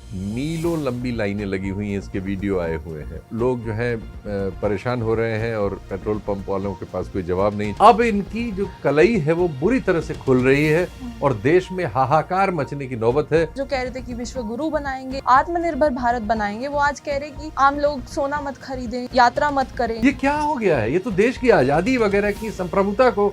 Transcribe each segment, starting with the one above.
मीलों लंबी लाइनें लगी हुई हैं, इसके वीडियो आए हुए हैं। लोग जो है परेशान हो रहे हैं और पेट्रोल पंप वालों के पास कोई जवाब नहीं। अब इनकी जो कलई है वो बुरी तरह से खुल रही है और देश में हाहाकार मचने की नौबत है। जो कह रहे थे कि विश्व गुरु बनाएंगे, आत्मनिर्भर भारत बनाएंगे, वो आज कह रहे कि आम लोग सोना मत खरीदें, यात्रा मत करें। ये क्या हो गया है? ये तो देश की आजादी वगैरह की संप्रभुता को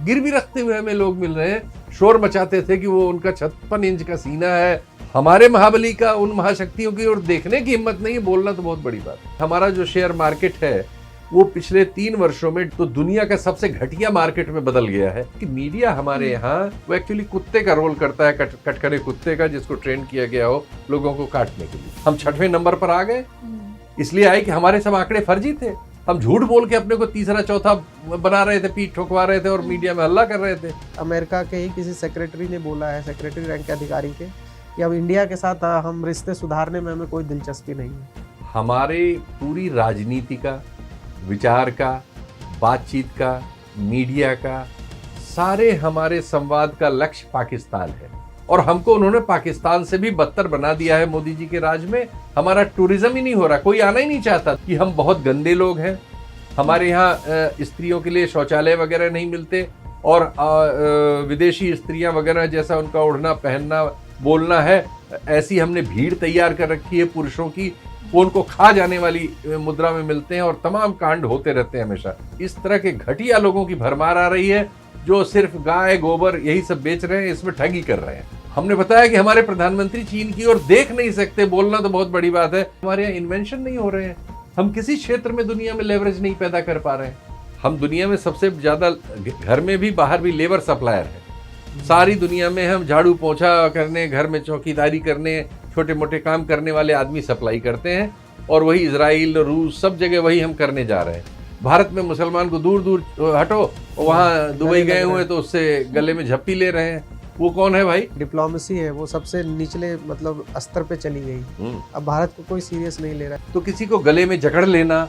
गिरवी रखते हुए हमें लोग मिल रहे हैं। शोर मचाते थे कि वो उनका 56 इंच का सीना है। हमारे महाबली का उन महाशक्तियों की ओर देखने की हिम्मत नहीं है। बोलना तो बहुत बड़ी बात है। हमारा जो शेयर मार्केट है वो पिछले 3 वर्षों में तो दुनिया का सबसे घटिया मार्केट में बदल गया है। कि मीडिया हमारे यहाँ वो एक्चुअली कुत्ते का रोल करता है, कटकरे कुत्ते का, जिसको ट्रेन किया गया हो लोगों को काटने के लिए। हम 6वें नंबर पर आ गए, इसलिए आए कि हमारे सब आंकड़े फर्जी थे। हम झूठ बोल के अपने को तीसरा चौथा बना रहे थे, पीठ ठोकवा रहे थे और मीडिया में हल्ला कर रहे थे। अमेरिका के ही किसी सेक्रेटरी ने बोला है, सेक्रेटरी रैंक के अधिकारी के, कि अब इंडिया के साथ हम रिश्ते सुधारने में हमें कोई दिलचस्पी नहीं है। हमारे पूरी राजनीति का, विचार का, बातचीत का, मीडिया का, सारे हमारे संवाद का लक्ष्य पाकिस्तान है और हमको उन्होंने पाकिस्तान से भी बदतर बना दिया है। मोदी जी के राज में हमारा टूरिज्म ही नहीं हो रहा, कोई आना ही नहीं चाहता। कि हम बहुत गंदे लोग हैं, हमारे यहाँ स्त्रियों के लिए शौचालय वगैरह नहीं मिलते और विदेशी स्त्रियां वगैरह जैसा उनका ओढ़ना पहनना बोलना है, ऐसी हमने भीड़ तैयार कर रखी है पुरुषों की, वो उनको खा जाने वाली मुद्रा में मिलते हैं और तमाम कांड होते रहते हैं हमेशा। इस तरह के घटिया लोगों की भरमार आ रही है जो सिर्फ गाय गोबर यही सब बेच रहे हैं, इसमें ठगी कर रहे हैं। हमने बताया कि हमारे प्रधानमंत्री चीन की ओर देख नहीं सकते, बोलना तो बहुत बड़ी बात है। हमारे यहाँ इन्वेंशन नहीं हो रहे हैं, हम किसी क्षेत्र में दुनिया में लेवरेज नहीं पैदा कर पा रहे हैं। हम दुनिया में सबसे ज्यादा घर में भी बाहर भी लेबर सप्लायर है। सारी दुनिया में हम झाड़ू पोछा करने, घर में चौकीदारी करने, छोटे मोटे काम करने वाले आदमी सप्लाई करते हैं और वही इजराइल, रूस, सब जगह वही हम करने जा रहे हैं। भारत में मुसलमान को दूर दूर हटो, वहाँ दुबई गए हुए तो उससे गले में झप्पी ले रहे हैं। वो कौन है भाई? डिप्लोमेसी है वो सबसे निचले मतलब स्तर पे चली गई। अब भारत को कोई सीरियस नहीं ले रहा है। तो किसी को गले में जकड़ लेना,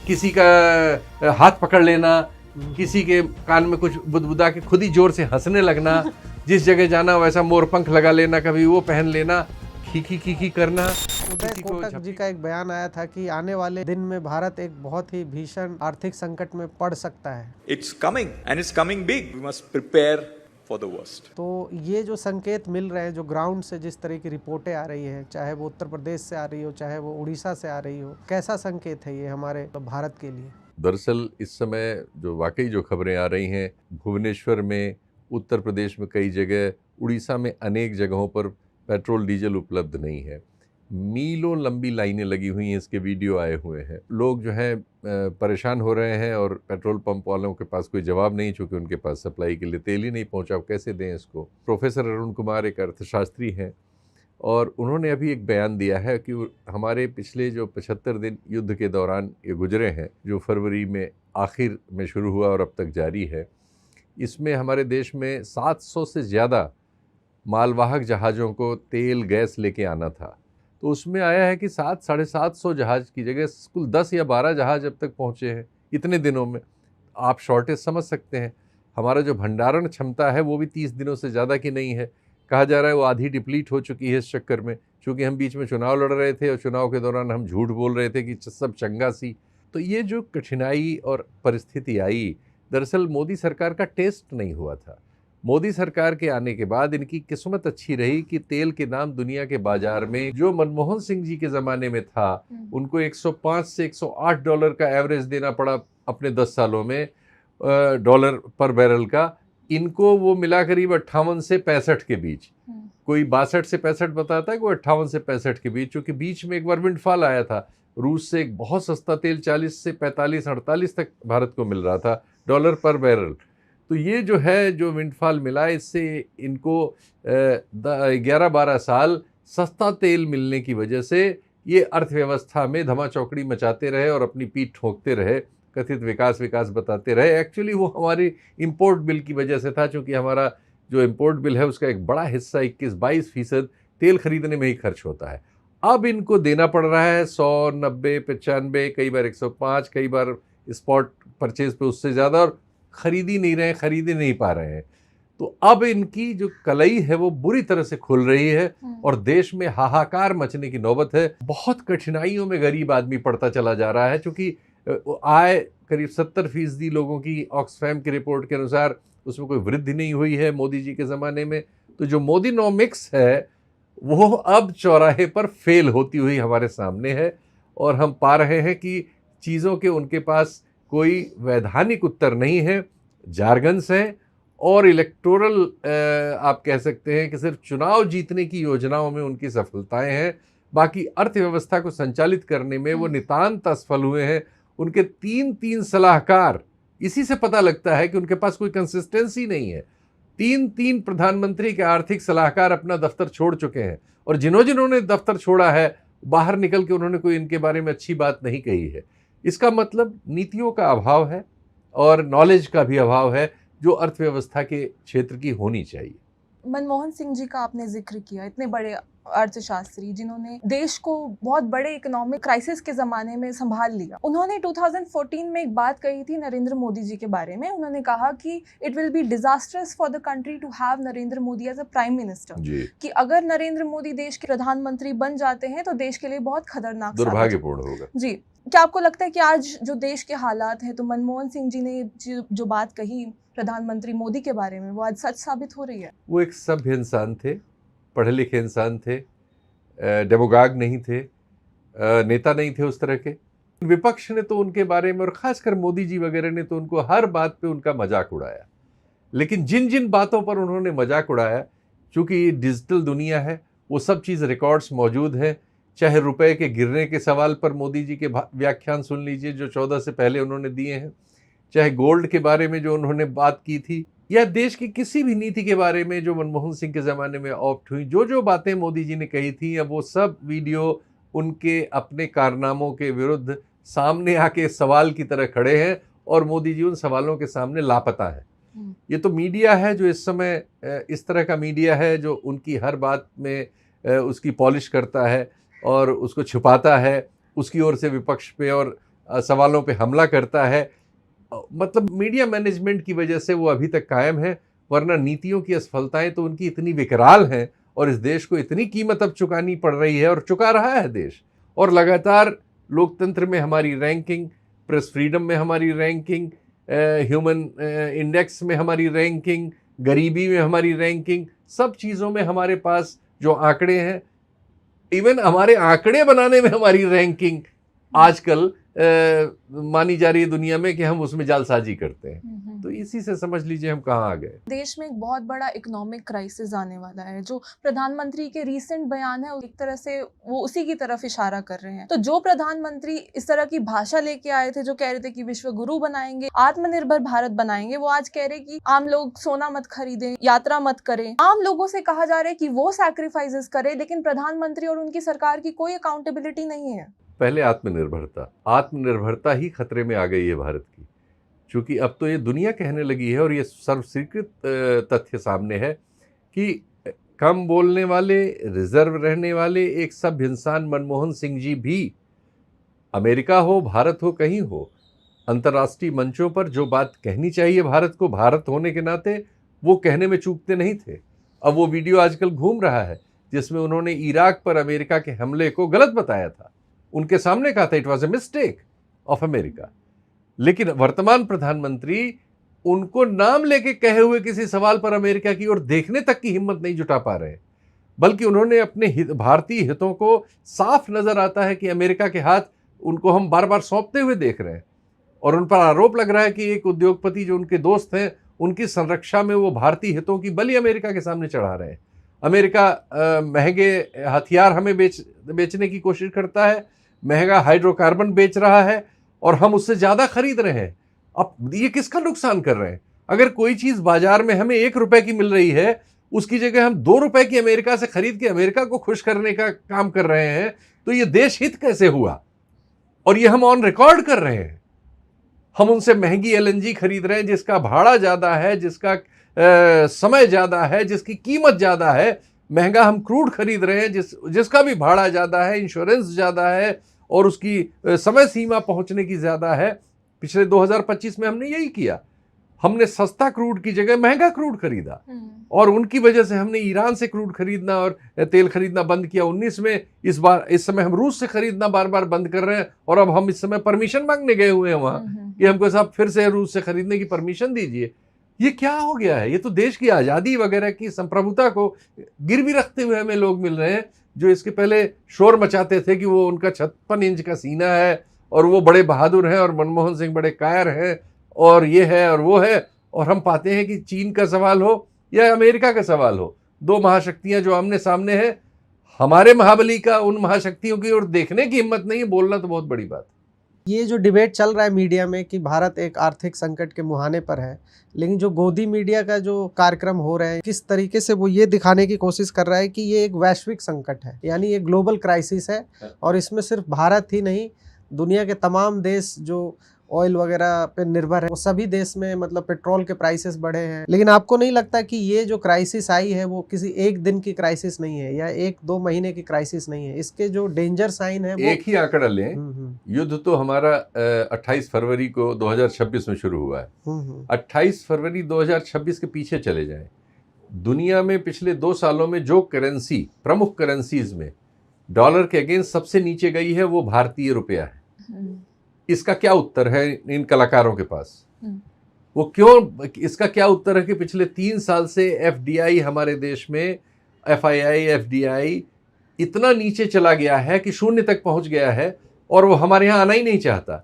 किसी का हाथ पकड़ लेना, किसी के कान में कुछ बुदबुदा के खुद ही जोर से हंसने लगना, जिस जगह जाना वैसा मोरपंख लगा लेना, कभी वो पहन लेना, खी करना। उदय कोटक जी का एक बयान आया था कि आने वाले दिन में भारत एक बहुत ही भीषण आर्थिक संकट में पड़ सकता है। It's coming and it's coming big. We must prepare for the worst. तो ये जो संकेत मिल रहे हैं, जो ग्राउंड से जिस तरह की रिपोर्टें आ रही हैं, चाहे वो उत्तर प्रदेश से आ रही हो, चाहे वो उड़ीसा से आ रही हो, कैसा संकेत है ये हमारे भारत के लिए? दरअसल इस समय जो वाकई जो खबरें आ रही हैं, भुवनेश्वर में, उत्तर प्रदेश में कई जगह, उड़ीसा में अनेक जगहों पर पेट्रोल डीजल उपलब्ध नहीं है। मीलों लंबी लाइनें लगी हुई हैं, इसके वीडियो आए हुए हैं। लोग जो हैं परेशान हो रहे हैं और पेट्रोल पंप वालों के पास कोई जवाब नहीं, चूँकि उनके पास सप्लाई के लिए तेल ही नहीं पहुंचा, कैसे दें इसको। प्रोफेसर अरुण कुमार एक अर्थशास्त्री हैं और उन्होंने अभी एक बयान दिया है कि हमारे पिछले जो 75 दिन युद्ध के दौरान ये गुजरे हैं, जो फरवरी में आखिर में शुरू हुआ और अब तक जारी है, इसमें हमारे देश में 700 से ज़्यादा मालवाहक जहाज़ों को तेल गैस लेके आना था। तो उसमें आया है कि 700-750 जहाज़ की जगह कुल 10 या 12 जहाज़ अब तक पहुँचे हैं इतने दिनों में। आप शॉर्टेज समझ सकते हैं। हमारा जो भंडारण क्षमता है वो भी 30 दिनों से ज़्यादा की नहीं है। कहा जा रहा है वो आधी डिप्लीट हो चुकी है इस चक्कर में, चूँकि हम बीच में चुनाव लड़ रहे थे और चुनाव के दौरान हम झूठ बोल रहे थे कि सब चंगा सी। तो ये जो कठिनाई और परिस्थिति आई, दरअसल मोदी सरकार का टेस्ट नहीं हुआ था। मोदी सरकार के आने के बाद इनकी किस्मत अच्छी रही कि तेल के दाम दुनिया के बाजार में, जो मनमोहन सिंह जी के ज़माने में था, उनको 105 से 108 डॉलर का एवरेज देना पड़ा अपने 10 सालों में, डॉलर पर बैरल का। इनको वो मिला करीब 58 से 65 के बीच। कोई 62 से 65 बताता है, कोई 58 से 65 के बीच, क्योंकि बीच में एक बार विंडफॉल आया था। रूस से एक बहुत सस्ता तेल 40 से 45-48 तक भारत को मिल रहा था डॉलर पर बैरल। तो ये जो है, जो विंडफॉल मिला, इससे इनको 11-12 साल सस्ता तेल मिलने की वजह से ये अर्थव्यवस्था में धमा चौकड़ी मचाते रहे और अपनी पीठ ठोकते रहे, कथित विकास बताते रहे। एक्चुअली वो हमारी इंपोर्ट बिल की वजह से था, क्योंकि हमारा जो इंपोर्ट बिल है उसका एक बड़ा हिस्सा 21-22% तेल खरीदने में ही खर्च होता है। अब इनको देना पड़ रहा है 100, 90, 95, कई बार 105, कई बार स्पॉट परचेज पे उससे ज़्यादा, और खरीद ही नहीं पा रहे हैं। तो अब इनकी जो कलई है वो बुरी तरह से खुल रही है और देश में हाहाकार मचने की नौबत है। बहुत कठिनाइयों में गरीब आदमी पड़ता चला जा रहा है, क्योंकि आय करीब 70% लोगों की ऑक्सफैम की रिपोर्ट के अनुसार उसमें कोई वृद्धि नहीं हुई है मोदी जी के ज़माने में। तो जो मोदीनॉमिक्स है वो अब चौराहे पर फेल होती हुई हमारे सामने है और हम पा रहे हैं कि चीज़ों के उनके पास कोई वैधानिक उत्तर नहीं है, जार्गन्स हैं और इलेक्टोरल आप कह सकते हैं कि सिर्फ चुनाव जीतने की योजनाओं में उनकी सफलताएं हैं, बाकी अर्थव्यवस्था को संचालित करने में वो नितांत असफल हुए हैं। उनके 3 सलाहकार, इसी से पता लगता है कि उनके पास कोई कंसिस्टेंसी नहीं है। 3 प्रधानमंत्री के आर्थिक सलाहकार अपना दफ्तर छोड़ चुके हैं और जिन्होंने दफ्तर छोड़ा है बाहर निकल के उन्होंने कोई इनके बारे में अच्छी बात नहीं कही है। इसका मतलब नीतियों का अभाव है और नॉलेज का भी अभाव है जो अर्थव्यवस्था के क्षेत्र की होनी चाहिए। मनमोहन सिंह जी का आपने जिक्र किया, इतने बड़े अर्थशास्त्री जिन्होंने देश को बहुत बड़े इकोनॉमिक क्राइसिस के ज़माने में संभाल लिया। उन्होंने 2014 में एक बात कही थी नरेंद्र मोदी जी के बारे में। उन्होंने कहा कि it will be disasters for the country to have Narendra Modi as a prime minister, कि अगर नरेंद्र मोदी देश के प्रधानमंत्री बन जाते हैं तो देश के लिए बहुत खतरनाक, दुर्भाग्यपूर्ण होगा। जी, क्या आपको लगता है कि आज जो देश के हालात हैं तो मनमोहन सिंह जी ने जो बात कही प्रधानमंत्री मोदी के बारे में वो आज सच साबित हो रही है? वो एक सभ्य इंसान थे, पढ़े लिखे इंसान थे, डेमोगाग नहीं थे, नेता नहीं थे उस तरह के। विपक्ष ने तो उनके बारे में और खासकर मोदी जी वगैरह ने तो उनको हर बात पे उनका मजाक उड़ाया। लेकिन जिन जिन बातों पर उन्होंने मजाक उड़ाया, चूंकि ये डिजिटल दुनिया है, वो सब चीज़ रिकॉर्ड्स मौजूद हैं। चाहे रुपए के गिरने के सवाल पर मोदी जी के व्याख्यान सुन लीजिए जो 14 से पहले उन्होंने दिए हैं, चाहे गोल्ड के बारे में जो उन्होंने बात की थी, या देश की किसी भी नीति के बारे में जो मनमोहन सिंह के ज़माने में ऑप्ट हुई, जो बातें मोदी जी ने कही थी, अब वो सब वीडियो उनके अपने कारनामों के विरुद्ध सामने आके सवाल की तरह खड़े हैं और मोदी जी उन सवालों के सामने लापता है। ये तो मीडिया है जो इस समय इस तरह का मीडिया है जो उनकी हर बात में उसकी पॉलिश करता है और उसको छुपाता है, उसकी ओर से विपक्ष पे और सवालों पे हमला करता है। मतलब मीडिया मैनेजमेंट की वजह से वो अभी तक कायम है, वरना नीतियों की असफलताएं तो उनकी इतनी विकराल हैं और इस देश को इतनी कीमत अब चुकानी पड़ रही है और चुका रहा है देश। और लगातार लोकतंत्र में हमारी रैंकिंग, प्रेस फ्रीडम में हमारी रैंकिंग, ह्यूमन इंडेक्स में हमारी रैंकिंग, गरीबी में हमारी रैंकिंग, सब चीज़ों में हमारे पास जो आंकड़े हैं, इवन हमारे आंकड़े बनाने में हमारी रैंकिंग आजकल मानी जा रही है दुनिया में कि हम उसमें जालसाजी करते हैं। तो इसी से समझ लीजिए हम कहाँ आ गए। देश में एक बहुत बड़ा इकोनॉमिक क्राइसिस आने वाला है। जो प्रधानमंत्री के रीसेंट बयान है एक तरह से वो उसी की तरफ इशारा कर रहे हैं। तो जो प्रधानमंत्री इस तरह की भाषा लेके आए थे, जो कह रहे थे कि विश्व गुरु बनाएंगे, आत्मनिर्भर भारत बनाएंगे, वो आज कह रहे कि आम लोग सोना मत खरीदें, यात्रा मत करें। आम लोगों से कहा जा रहा है कि वो सैक्रिफाइसेस करें, लेकिन प्रधानमंत्री और उनकी सरकार की कोई अकाउंटेबिलिटी नहीं है। पहले आत्मनिर्भरता ही खतरे में आ गई है भारत की, क्योंकि अब तो ये दुनिया कहने लगी है और ये सर्वस्वीकृत तथ्य सामने है कि कम बोलने वाले, रिजर्व रहने वाले एक सभ्य इंसान मनमोहन सिंह जी भी, अमेरिका हो, भारत हो, कहीं हो, अंतर्राष्ट्रीय मंचों पर जो बात कहनी चाहिए भारत को, भारत होने के नाते वो कहने में चूकते नहीं थे। अब वो वीडियो आजकल घूम रहा है जिसमें उन्होंने इराक पर अमेरिका के हमले को गलत बताया था, उनके सामने कहा था it was a mistake of America. लेकिन वर्तमान प्रधानमंत्री उनको नाम लेके कहे हुए किसी सवाल पर अमेरिका की ओर देखने तक की हिम्मत नहीं जुटा पा रहे, बल्कि उन्होंने अपने भारतीय हितों को, साफ नजर आता है कि अमेरिका के हाथ उनको हम बार बार सौंपते हुए देख रहे हैं और उन पर आरोप लग रहा है कि एक उद्योगपति जो उनके दोस्त हैं उनकी संरक्षा में वो भारतीय हितों की बलि अमेरिका के सामने चढ़ा रहे हैं। अमेरिका महंगे हथियार हमें बेचने की कोशिश करता है, महंगा हाइड्रोकार्बन बेच रहा है और हम उससे ज़्यादा खरीद रहे हैं। अब ये किसका नुकसान कर रहे हैं? अगर कोई चीज़ बाजार में हमें 1 रुपए की मिल रही है, उसकी जगह हम 2 रुपए की अमेरिका से खरीद के अमेरिका को खुश करने का काम कर रहे हैं, तो ये देश हित कैसे हुआ? और ये हम ऑन रिकॉर्ड कर रहे हैं। हम उनसे महंगी LNG खरीद रहे हैं जिसका भाड़ा ज़्यादा है, जिसका समय ज़्यादा है, जिसकी कीमत ज़्यादा है। महंगा हम क्रूड खरीद रहे हैं जिसका भी भाड़ा ज़्यादा है, इंश्योरेंस ज़्यादा है और उसकी समय सीमा पहुंचने की ज़्यादा है। पिछले 2025 में हमने यही किया। हमने सस्ता क्रूड की जगह महंगा क्रूड खरीदा और उनकी वजह से हमने ईरान से क्रूड खरीदना और तेल खरीदना बंद किया 19 में। इस समय हम रूस से खरीदना बार बार बंद कर रहे हैं और अब हम इस समय परमिशन मांगने गए हुए हैं वहां कि हमको साहब फिर से रूस से खरीदने की परमिशन दीजिए। ये क्या हो गया है? ये तो देश की आज़ादी वगैरह की संप्रभुता को गिरवी रखते हुए हमें लोग मिल रहे हैं जो इसके पहले शोर मचाते थे कि वो उनका 56 इंच का सीना है और वो बड़े बहादुर हैं और मनमोहन सिंह बड़े कायर हैं और ये है और वो है। और हम पाते हैं कि चीन का सवाल हो या अमेरिका का सवाल हो, दो महाशक्तियां जो आमने सामने हैं, हमारे महाबली का उन महाशक्तियों की ओर देखने की हिम्मत नहीं है। बोलना तो बहुत बड़ी बात है। ये जो डिबेट चल रहा है मीडिया में कि भारत एक आर्थिक संकट के मुहाने पर है, लेकिन जो गोदी मीडिया का जो कार्यक्रम हो रहे हैं किस तरीके से वो ये दिखाने की कोशिश कर रहा है कि ये एक वैश्विक संकट है, यानी ये ग्लोबल क्राइसिस है और इसमें सिर्फ भारत ही नहीं, दुनिया के तमाम देश जो ऑयल वगैरह पे निर्भर है वो सभी देश में मतलब पेट्रोल के प्राइसेस बढ़े हैं। लेकिन आपको नहीं लगता कि ये जो क्राइसिस आई है वो किसी एक दिन की क्राइसिस नहीं है या 1-2 महीने की क्राइसिस नहीं है? इसके जो डेंजर साइन है वो एक ही आंकड़ा लें, युद्ध तो हमारा 28 फरवरी को 2026 में शुरू हुआ है। 28 फरवरी 2026 के पीछे चले जाएं, दुनिया में पिछले 2 सालों में जो करेंसी प्रमुख करेंसीज में डॉलर के अगेंस्ट सबसे नीचे गई है वो भारतीय रुपया है। इसका क्या उत्तर है इन कलाकारों के पास? वो क्यों, इसका क्या उत्तर है कि पिछले 3 साल से एफडीआई हमारे देश में एफआईआई एफडीआई इतना नीचे चला गया है कि 0 तक पहुंच गया है और वो हमारे यहाँ आना ही नहीं चाहता।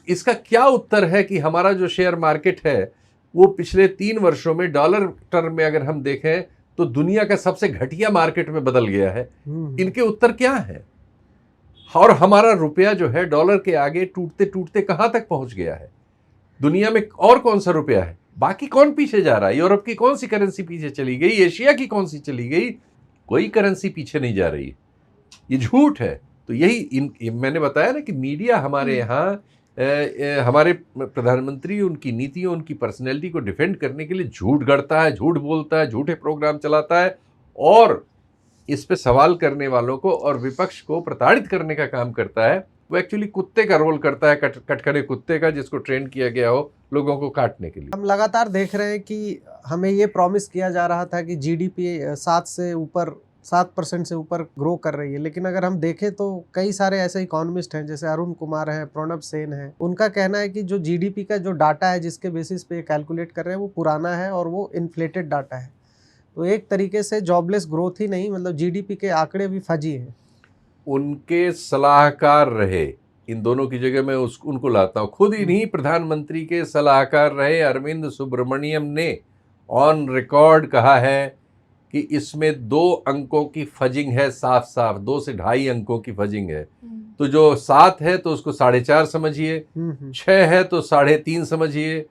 इसका क्या उत्तर है कि हमारा जो शेयर मार्केट है वो पिछले 3 वर्षों में डॉलर टर्म में अगर हम देखें तो दुनिया का सबसे घटिया मार्केट में बदल गया है। इनके उत्तर क्या है? और हमारा रुपया जो है डॉलर के आगे टूटते टूटते कहां तक पहुंच गया है? दुनिया में और कौन सा रुपया है? बाकी कौन पीछे जा रहा है? यूरोप की कौन सी करेंसी पीछे चली गई? एशिया की कौन सी चली गई? कोई करेंसी पीछे नहीं जा रही। ये झूठ है। तो यही मैंने बताया ना कि मीडिया हमारे यहाँ हमारे प्रधानमंत्री उनकी नीतियों उनकी पर्सनैलिटी को डिफेंड करने के लिए झूठ गढ़ता है, झूठ बोलता है, झूठे प्रोग्राम चलाता है और इस पे सवाल करने वालों को और विपक्ष को प्रताड़ित करने का काम करता है। वो एक्चुअली कुत्ते का रोल करता है, कटखरे कुत्ते का, जिसको ट्रेन किया गया हो लोगों को काटने के लिए। हम लगातार देख रहे हैं कि हमें ये प्रॉमिस किया जा रहा था कि जीडीपी 7% से ऊपर ग्रो कर रही है, लेकिन अगर हम देखें तो कई सारे ऐसे इकोनॉमिस्ट हैं जैसे अरुण कुमार हैं, प्रणब सेन हैं, उनका कहना है कि जो जीडीपी का जो डाटा है जिसके बेसिस पे कैलकुलेट कर रहे हैं वो पुराना है और वो इन्फ्लेटेड डाटा है। तो एक तरीके से जॉबलेस ग्रोथ ही नहीं, मतलब जीडीपी के आंकड़े भी फजी हैं। उनके सलाहकार रहे, इन दोनों की जगह मैं उनको लाता हूँ, खुद इन्हीं प्रधानमंत्री के सलाहकार रहे अरविंद सुब्रमण्यम ने ऑन रिकॉर्ड कहा है कि इसमें 2 अंकों की फजिंग है, साफ साफ 2 से 2.5 अंकों की फजिंग है। तो जो 7 है तो उसको 4.5 समझिए, 6 है तो 3.5 समझिए,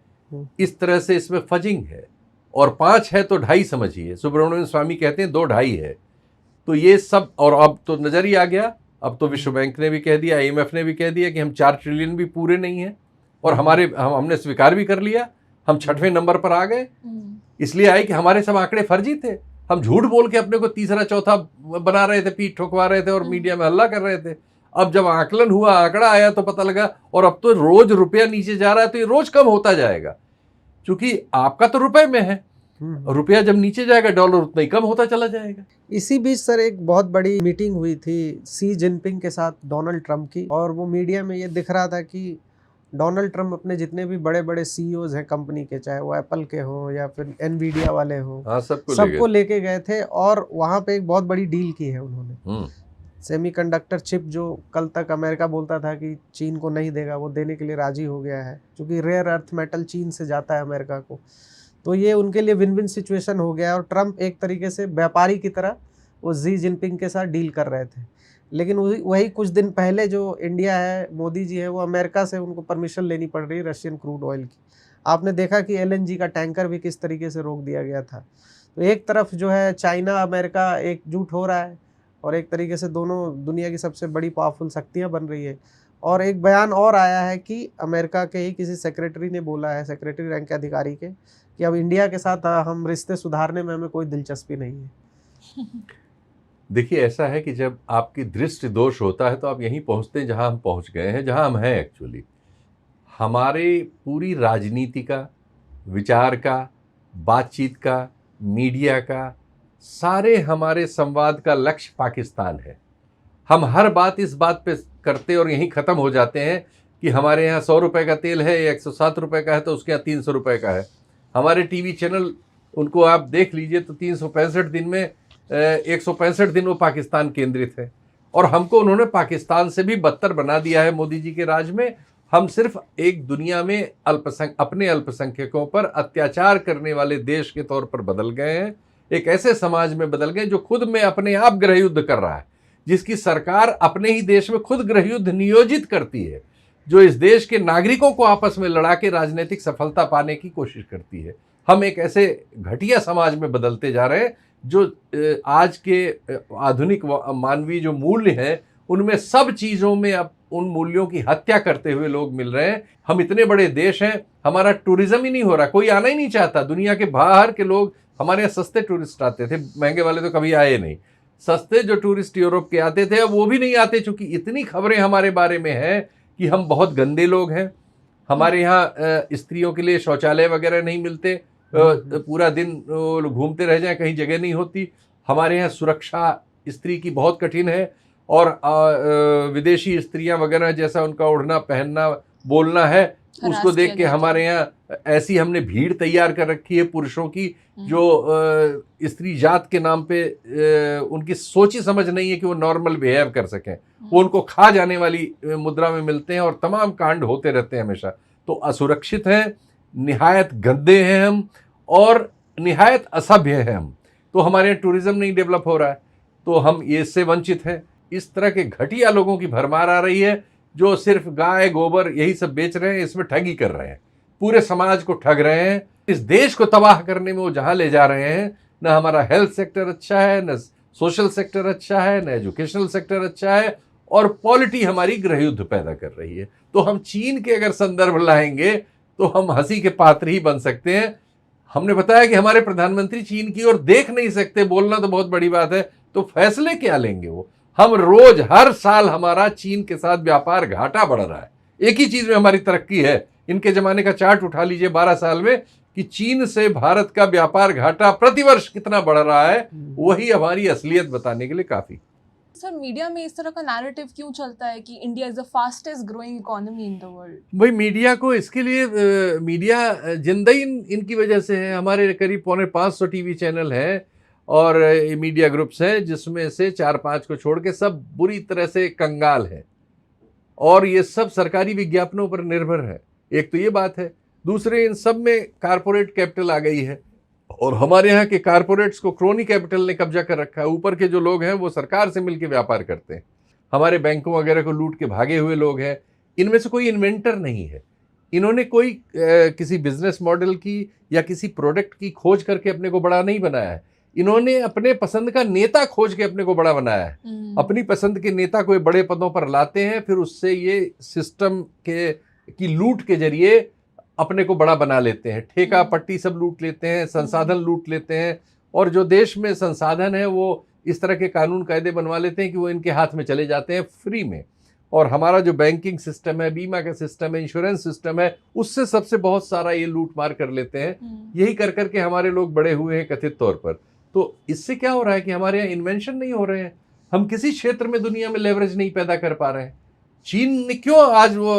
इस तरह से इसमें फजिंग है। और 5 है तो 2.5 समझिए। सुब्रमण्यम स्वामी कहते हैं 2.5 है। तो ये सब, और अब तो नजर ही आ गया, अब तो विश्व बैंक ने भी कह दिया, IMF ने भी कह दिया कि हम 4 ट्रिलियन भी पूरे नहीं हैं और हमने स्वीकार भी कर लिया, हम 6वें नंबर पर आ गए। इसलिए आए कि हमारे सब आंकड़े फर्जी थे, हम झूठ बोल के अपने को तीसरा चौथा बना रहे थे, पीठ ठोकवा रहे थे और मीडिया में हल्ला कर रहे थे। अब जब आकलन हुआ, आंकड़ा आया तो पता लगा, और अब तो रोज रुपया नीचे जा रहा है तो ये रोज कम होता जाएगा, क्योंकि आपका तो रुपए में है, रुपया जब नीचे जाएगा डॉलर उतना ही कम होता चला जाएगा। इसी बीच सर एक बहुत बड़ी मीटिंग हुई थी सी जिनपिंग के साथ डोनाल्ड ट्रंप की, और वो मीडिया में ये दिख रहा था कि डोनाल्ड ट्रंप अपने जितने भी बड़े बड़े CEOs हैं कंपनी के, चाहे वो एप्पल के हो या फिर एनवीडिया वाले हो, हाँ, सबको लेके गए थे और वहाँ पे एक बहुत बड़ी डील की है उन्होंने। सेमीकंडक्टर चिप जो कल तक अमेरिका बोलता था कि चीन को नहीं देगा, वो देने के लिए राजी हो गया है, क्योंकि रेयर अर्थ मेटल चीन से जाता है अमेरिका को। तो ये उनके लिए विन विन सिचुएशन हो गया और ट्रंप एक तरीके से व्यापारी की तरह वो जी जिनपिंग के साथ डील कर रहे थे। लेकिन वही कुछ दिन पहले जो इंडिया है, मोदी जी है, वो अमेरिका से उनको परमिशन लेनी पड़ रही है रशियन क्रूड ऑयल की। आपने देखा कि LNG का टैंकर भी किस तरीके से रोक दिया गया था। तो एक तरफ जो है चाइना अमेरिका एकजुट हो रहा है और एक तरीके से दोनों दुनिया की सबसे बड़ी पावरफुल शक्तियाँ बन रही है। और एक बयान और आया है कि अमेरिका के ही किसी सेक्रेटरी ने बोला है, सेक्रेटरी रैंक के अधिकारी के, कि अब इंडिया के साथ हम रिश्ते सुधारने में हमें कोई दिलचस्पी नहीं है। देखिए, ऐसा है कि जब आपकी दृष्टि दोष होता है तो आप यहीं पहुंचते हैं जहां हम पहुंच गए हैं, जहां हम हैं एक्चुअली। हमारे पूरी राजनीति का, विचार का, बातचीत का, मीडिया का, सारे हमारे संवाद का लक्ष्य पाकिस्तान है। हम हर बात इस बात पे करते और यहीं ख़त्म हो जाते हैं कि हमारे यहाँ 100 रुपये का तेल है, 107 रुपये का है, तो उसके यहाँ 300 रुपये का है। हमारे टीवी चैनल, उनको आप देख लीजिए तो 365 दिन में 165 दिन वो पाकिस्तान केंद्रित है। और हमको उन्होंने पाकिस्तान से भी बदतर बना दिया है मोदी जी के राज में। हम सिर्फ एक दुनिया में अपने अल्पसंख्यकों पर अत्याचार करने वाले देश के तौर पर बदल गए हैं। एक ऐसे समाज में बदल गए जो खुद में अपने आप गृह युद्ध कर रहा है, जिसकी सरकार अपने ही देश में खुद गृह युद्ध नियोजित करती है, जो इस देश के नागरिकों को आपस में लड़ा के राजनीतिक सफलता पाने की कोशिश करती है। हम एक ऐसे घटिया समाज में बदलते जा रहे हैं जो आज के आधुनिक मानवीय जो मूल्य हैं, उनमें सब चीज़ों में अब उन मूल्यों की हत्या करते हुए लोग मिल रहे हैं। हम इतने बड़े देश हैं, हमारा टूरिज्म ही नहीं हो रहा, कोई आना ही नहीं चाहता। दुनिया के बाहर के लोग हमारे यहाँ सस्ते टूरिस्ट आते थे, महंगे वाले तो कभी आए नहीं। सस्ते जो टूरिस्ट यूरोप के आते थे अब वो भी नहीं आते, चूँकि इतनी खबरें हमारे बारे में हैं कि हम बहुत गंदे लोग हैं। हमारे यहाँ स्त्रियों के लिए शौचालय वगैरह नहीं मिलते, पूरा दिन घूमते रह जाएं, कहीं जगह नहीं होती। हमारे यहाँ सुरक्षा स्त्री की बहुत कठिन है, और विदेशी स्त्रियां वगैरह जैसा उनका ओढ़ना पहनना बोलना है, उसको देख के हमारे यहाँ ऐसी हमने भीड़ तैयार कर रखी है पुरुषों की, जो स्त्री जात के नाम पे उनकी सोची समझ नहीं है कि वो नॉर्मल बिहेव कर सकें। वो उनको खा जाने वाली मुद्रा में मिलते हैं और तमाम कांड होते रहते हैं हमेशा। तो असुरक्षित हैं, निहायत गंदे हैं हम, और निहायत असभ्य हैं हम। तो हमारे यहाँ टूरिज्म नहीं डेवलप हो रहा है, तो हम ये इससे वंचित हैं। इस तरह के घटिया लोगों की भरमार आ रही है जो सिर्फ गाय गोबर यही सब बेच रहे हैं, इसमें ठगी कर रहे हैं, पूरे समाज को ठग रहे हैं। इस देश को तबाह करने में वो जहां ले जा रहे हैं, न हमारा हेल्थ सेक्टर अच्छा है, न सोशल सेक्टर अच्छा है, न एजुकेशनल सेक्टर अच्छा है, और पॉलिटी हमारी गृह युद्ध पैदा कर रही है। तो हम चीन के अगर संदर्भ लाएंगे तो हम हंसी के पात्र ही बन सकते हैं। हमने बताया कि हमारे प्रधानमंत्री चीन की ओर देख नहीं सकते, बोलना तो बहुत बड़ी बात है, तो फैसले क्या लेंगे वो? हम रोज हर साल हमारा चीन के साथ व्यापार घाटा बढ़ रहा है। एक ही चीज में हमारी तरक्की है। इनके जमाने का चार्ट उठा लीजिए 12 साल में, कि चीन से भारत का व्यापार घाटा प्रतिवर्ष कितना बढ़ रहा है, वही हमारी असलियत बताने के लिए काफी। सर, मीडिया में इस तरह का नैरेटिव क्यों चलता है कि India is the fastest growing economy in the world? भाई मीडिया को इसके लिए मीडिया जिंदा ही इनकी वजह से है। हमारे करीब 450 टीवी चैनल हैं और मीडिया ग्रुप्स हैं, जिसमें से 4-5 को छोड़ के सब बुरी तरह से कंगाल हैं, और ये सब सरकारी विज्ञापनों पर निर्भर है। एक तो ये बात है, दूसरे इन सब में कारपोरेट कैपिटल आ गई है, और हमारे यहाँ के कारपोरेट्स को क्रोनी कैपिटल ने कब्जा कर रखा है। ऊपर के जो लोग हैं वो सरकार से मिलकर व्यापार करते हैं, हमारे बैंकों वगैरह को लूट के भागे हुए लोग हैं। इनमें से कोई इन्वेंटर नहीं है, इन्होंने कोई किसी बिजनेस मॉडल की या किसी प्रोडक्ट की खोज करके अपने को बड़ा नहीं बनाया है। इन्होंने अपने पसंद का नेता खोज के अपने को बड़ा बनाया है। अपनी पसंद के नेता को बड़े पदों पर लाते हैं, फिर उससे ये सिस्टम की लूट के जरिए अपने को बड़ा बना लेते हैं। ठेका पट्टी सब लूट लेते हैं, संसाधन लूट लेते हैं, और जो देश में संसाधन है वो इस तरह के कानून कायदे बनवा लेते हैं कि वो इनके हाथ में चले जाते हैं फ्री में। और हमारा जो बैंकिंग सिस्टम है, बीमा का सिस्टम है, इंश्योरेंस सिस्टम है, उससे सबसे बहुत सारा ये लूट मार कर लेते हैं। यही कर करके हमारे लोग बड़े हुए हैं कथित तौर पर। तो इससे क्या हो रहा है कि हमारे यहाँ इन्वेंशन नहीं हो रहे हैं, हम किसी क्षेत्र में दुनिया में लेवरेज नहीं पैदा कर पा रहे हैं। चीन ने क्यों आज वो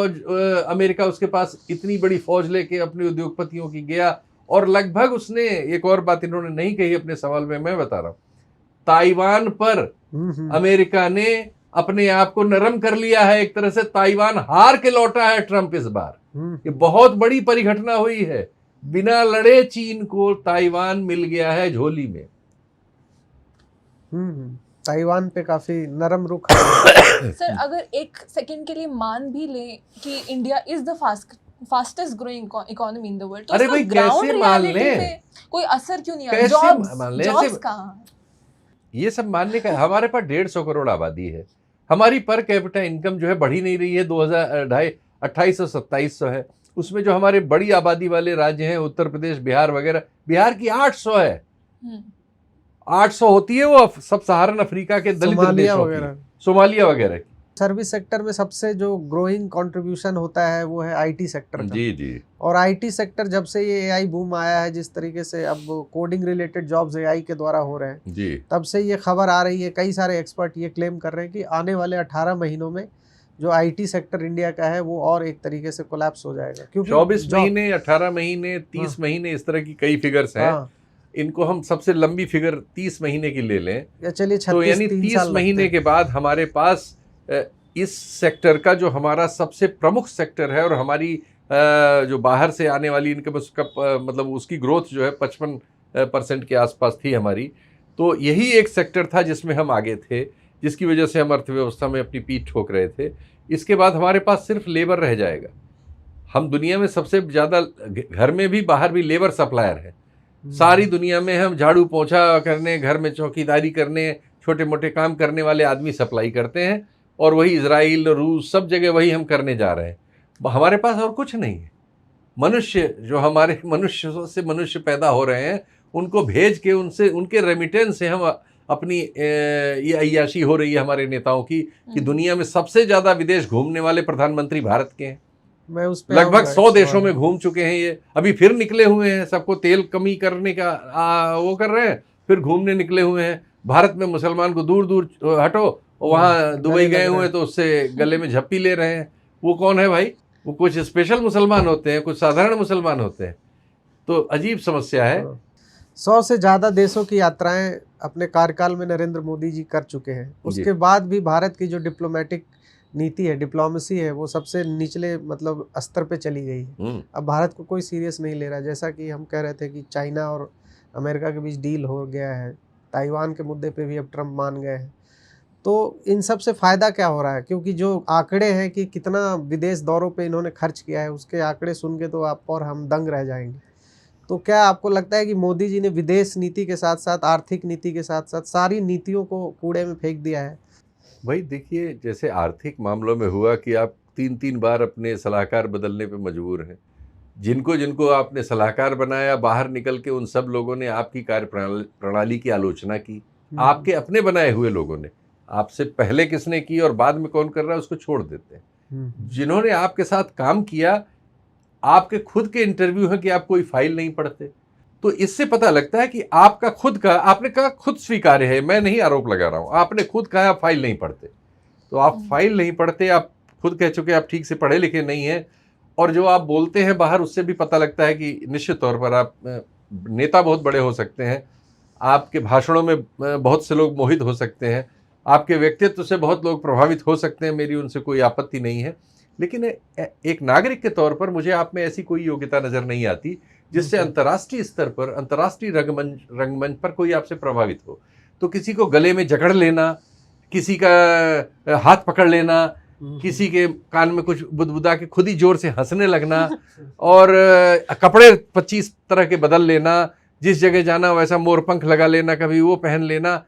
अमेरिका उसके पास इतनी बड़ी फौज लेके अपने उद्योगपतियों की गया, और लगभग उसने एक और बात इन्होंने नहीं कही अपने सवाल में, मैं बता रहा हूँ, ताइवान पर अमेरिका ने अपने आप को नरम कर लिया है। एक तरह से ताइवान हार के लौटा है ट्रंप इस बार। ये बहुत बड़ी परिघटना हुई है, बिना लड़े चीन को ताइवान मिल गया है झोली में। ताइवान पे काफी नरम रुख है। सर, अगर एक सेकंड के लिए मान भी ले कि India is the fastest growing economy in the world, तो अरे भाई कैसे मान ले, कोई असर क्यों नहीं आ कैसे रहा? मान ले? जॉब्स कहाँ? ये सब मानने का, हमारे पास 150 करोड़ आबादी है, हमारी पर कैपिटा इनकम जो है बढ़ी नहीं रही है। 2800-2700 है, उसमें जो हमारे बड़ी आबादी वाले राज्य हैं उत्तर प्रदेश, बिहार वगैरह, बिहार की 800 है। 800 होती है वो सब सहारन अफ्रीका के दलित देशों की, सोमालिया वगैरह की। सर्विस सेक्टर में सबसे जो ग्रोइंग कंट्रीब्यूशन होता है वो है आईटी सेक्टर का। जी जी। और आईटी सेक्टर जब से ये एआई बूम आया है, जिस तरीके से अब कोडिंग रिलेटेड जॉब्स एआई के द्वारा हो रहे हैं जी। तब से ये खबर आ रही है, कई सारे एक्सपर्ट ये क्लेम कर रहे हैं कि आने वाले 18 महीनों में जो आईटी सेक्टर इंडिया का है वो और एक तरीके से कोलैप्स हो जाएगा, क्योंकि 24 महीने, 18 महीने, 30 महीने, इस तरह की कई फिगर्स हैं। इनको हम सबसे लंबी फिगर 30 महीने की ले लें, या चलिए तो यानी 30 महीने के बाद हमारे पास इस सेक्टर का जो हमारा सबसे प्रमुख सेक्टर है और हमारी जो बाहर से आने वाली इनकम, उसका मतलब उसकी ग्रोथ जो है 55% के आसपास थी हमारी। तो यही एक सेक्टर था जिसमें हम आगे थे, जिसकी वजह से हम अर्थव्यवस्था में अपनी पीठ ठोक रहे थे। इसके बाद हमारे पास सिर्फ लेबर रह जाएगा। हम दुनिया में सबसे ज़्यादा, घर में भी बाहर भी लेबर सप्लायर है। सारी दुनिया में हम झाड़ू पोंछा करने, घर में चौकीदारी करने, छोटे मोटे काम करने वाले आदमी सप्लाई करते हैं, और वही इजराइल, रूस, सब जगह वही हम करने जा रहे हैं। हमारे पास और कुछ नहीं है। मनुष्य जो हमारे मनुष्य से मनुष्य पैदा हो रहे हैं, उनको भेज के उनसे, उनके रेमिटेंस से हम अपनी ये अय्याशी हो रही है हमारे नेताओं की कि दुनिया में सबसे ज़्यादा विदेश घूमने वाले प्रधानमंत्री भारत के हैं। मैं उस पे लगभग 100 देशों में घूम चुके हैं ये, अभी फिर निकले हुए हैं। सबको तेल कमी करने का वो कर रहे हैं, फिर घूमने निकले हुए हैं। भारत में मुसलमान को दूर दूर हटो, वहाँ दुबई गए हुए तो उससे गले में झप्पी ले रहे हैं। वो कौन है भाई? वो कुछ स्पेशल मुसलमान होते हैं, कुछ साधारण मुसलमान होते हैं। तो अजीब समस्या है। 100 से ज़्यादा देशों की यात्राएं अपने कार्यकाल में नरेंद्र मोदी जी कर चुके हैं। उसके बाद भी भारत की जो डिप्लोमेटिक नीति है, डिप्लोमेसी है, वो सबसे निचले मतलब स्तर पे चली गई है। अब भारत को कोई सीरियस नहीं ले रहा। जैसा कि हम कह रहे थे कि चाइना और अमेरिका के बीच डील हो गया है, ताइवान के मुद्दे पे भी अब ट्रम्प मान गए हैं। तो इन सब से फ़ायदा क्या हो रहा है? क्योंकि जो आंकड़े हैं कि कितना विदेश दौरों पे इन्होंने खर्च किया है, उसके आंकड़े सुन के तो आप और हम दंग रह जाएंगे। तो क्या आपको लगता है कि मोदी जी ने विदेश नीति के साथ साथ आर्थिक नीति के साथ साथ सारी नीतियों को कूड़े में फेंक दिया है? भाई देखिए, जैसे आर्थिक मामलों में हुआ कि आप 3-3 बार अपने सलाहकार बदलने पे मजबूर हैं। जिनको जिनको आपने सलाहकार बनाया, बाहर निकल के उन सब लोगों ने आपकी कार्य प्रणाली की आलोचना की। आपके अपने बनाए हुए लोगों ने, आपसे पहले किसने की और बाद में कौन कर रहा है उसको छोड़ देते हैं। जिन्होंने आपके साथ काम किया, आपके खुद के इंटरव्यू है कि आप कोई फाइल नहीं पढ़ते। तो इससे पता लगता है कि आपका खुद का, आपने कहा खुद स्वीकार्य है, मैं नहीं आरोप लगा रहा हूं, आपने खुद कहा आप फाइल नहीं पढ़ते। तो आप फाइल नहीं पढ़ते, आप खुद कह चुके आप ठीक से पढ़े लिखे नहीं हैं। और जो आप बोलते हैं बाहर, उससे भी पता लगता है कि निश्चित तौर पर आप नेता बहुत बड़े हो सकते हैं, आपके भाषणों में बहुत से लोग मोहित हो सकते हैं, आपके व्यक्तित्व से बहुत लोग प्रभावित हो सकते हैं, मेरी उनसे कोई आपत्ति नहीं है। लेकिन एक नागरिक के तौर पर मुझे आप में ऐसी कोई योग्यता नजर नहीं आती जिससे अंतर्राष्ट्रीय स्तर पर, अंतर्राष्ट्रीय रंगमंच पर कोई आपसे प्रभावित हो। तो किसी को गले में जकड़ लेना, किसी का हाथ पकड़ लेना, किसी के कान में कुछ बुदबुदा के खुद ही जोर से हंसने लगना, और कपड़े 25 तरह के बदल लेना, जिस जगह जाना वैसा मोरपंख लगा लेना, कभी वो पहन लेना,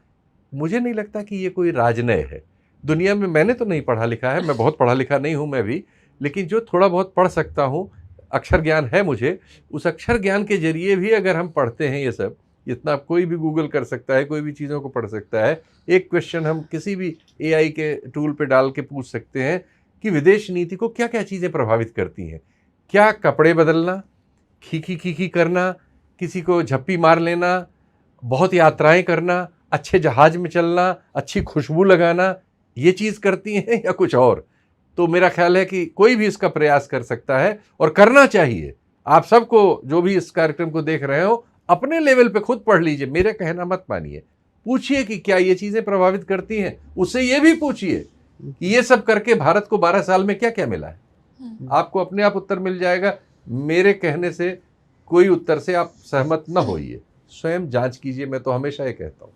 मुझे नहीं लगता कि ये कोई राजनय है। दुनिया में मैंने तो नहीं पढ़ा लिखा है, मैं बहुत पढ़ा लिखा नहीं हूँ मैं भी, लेकिन जो थोड़ा बहुत पढ़ सकता हूँ, अक्षर ज्ञान है मुझे, उस अक्षर ज्ञान के जरिए भी अगर हम पढ़ते हैं ये सब, इतना कोई भी गूगल कर सकता है, कोई भी चीज़ों को पढ़ सकता है। एक क्वेश्चन हम किसी भी एआई के टूल पे डाल के पूछ सकते हैं कि विदेश नीति को क्या क्या चीज़ें प्रभावित करती हैं। क्या कपड़े बदलना, खीखी करना, किसी को झप्पी मार लेना, बहुत यात्राएं करना, अच्छे जहाज में चलना, अच्छी खुशबू लगाना, ये चीज़ करती हैं या कुछ और? तो मेरा ख्याल है कि कोई भी इसका प्रयास कर सकता है और करना चाहिए। आप सबको, जो भी इस कार्यक्रम को देख रहे हो, अपने लेवल पे खुद पढ़ लीजिए, मेरे कहना मत मानिए। पूछिए कि क्या ये चीज़ें प्रभावित करती हैं। उससे ये भी पूछिए कि ये सब करके भारत को 12 साल में क्या क्या मिला है। आपको अपने आप उत्तर मिल जाएगा। मेरे कहने से कोई उत्तर से आप सहमत न होइए, स्वयं जांच कीजिए, मैं तो हमेशा ये कहता हूँ।